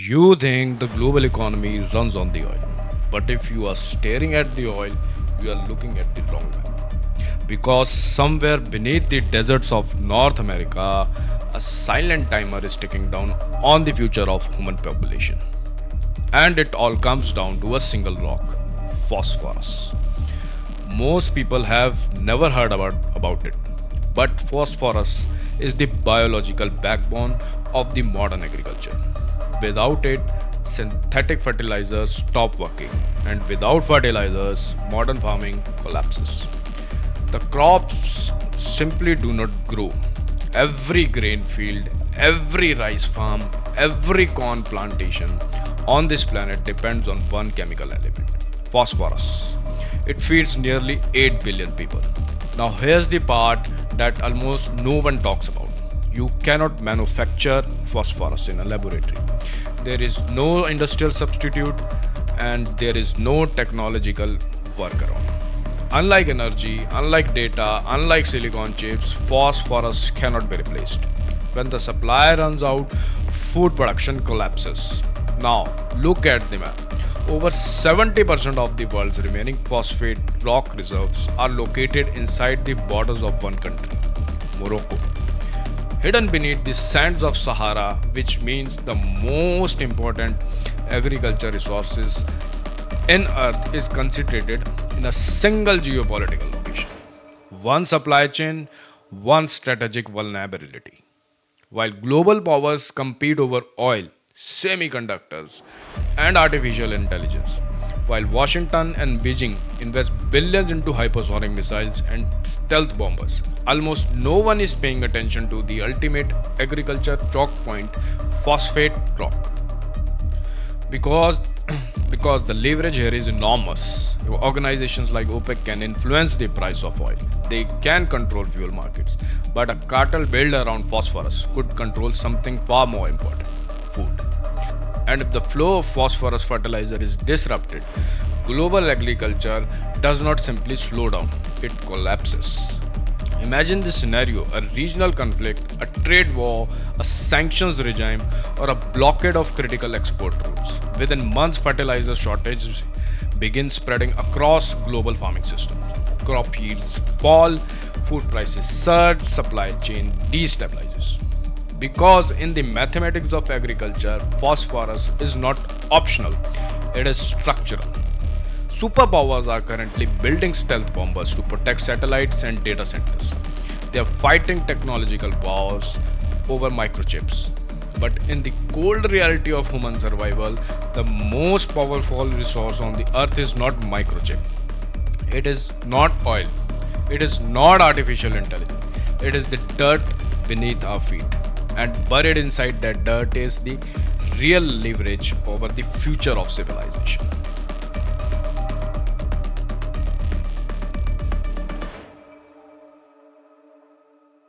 You think the global economy runs on the oil, but if you are staring at the oil, you are looking at the wrong map. Because somewhere beneath the deserts of North America, a silent timer is ticking down on the future of human population. And it all comes down to a single rock, phosphorus. Most people have never heard about it, but phosphorus is the biological backbone of the modern agriculture. Without it, synthetic fertilizers stop working, and without fertilizers, modern farming collapses. The crops simply do not grow. Every grain field, every rice farm, every corn plantation on this planet depends on one chemical element, phosphorus. It feeds nearly 8 billion people. Now, here's the part that almost no one talks about. You cannot manufacture phosphorus in a laboratory. There is no industrial substitute and there is no technological workaround. Unlike energy, unlike data, unlike silicon chips, phosphorus cannot be replaced. When the supply runs out, food production collapses. Now, look at the map. Over 70% of the world's remaining phosphate rock reserves are located inside the borders of one country, Morocco. Hidden beneath the sands of Sahara, which means the most important agriculture resources in Earth is concentrated in a single geopolitical location. One supply chain, one strategic vulnerability. While global powers compete over oil, semiconductors, and artificial intelligence, while Washington and Beijing invest billions into hypersonic missiles and stealth bombers, almost no one is paying attention to the ultimate agriculture choke point, phosphate rock. Because because the leverage here is enormous. Organizations like OPEC can influence the price of oil. They can control fuel markets. But a cartel built around phosphorus could control something far more important, food. And if the flow of phosphorus fertilizer is disrupted, global agriculture does not simply slow down, it collapses. Imagine this scenario: a regional conflict, a trade war, a sanctions regime, or a blockade of critical export routes. Within months, fertilizer shortages begin spreading across global farming systems. Crop yields fall, food prices surge, supply chain destabilizes. Because in the mathematics of agriculture, phosphorus is not optional, it is structural. Superpowers are currently building stealth bombers to protect satellites and data centers. They are fighting technological wars over microchips. But in the cold reality of human survival, the most powerful resource on the earth is not microchip. It is not oil. It is not artificial intelligence. It is the dirt beneath our feet. And buried inside that dirt is the real leverage over the future of civilization.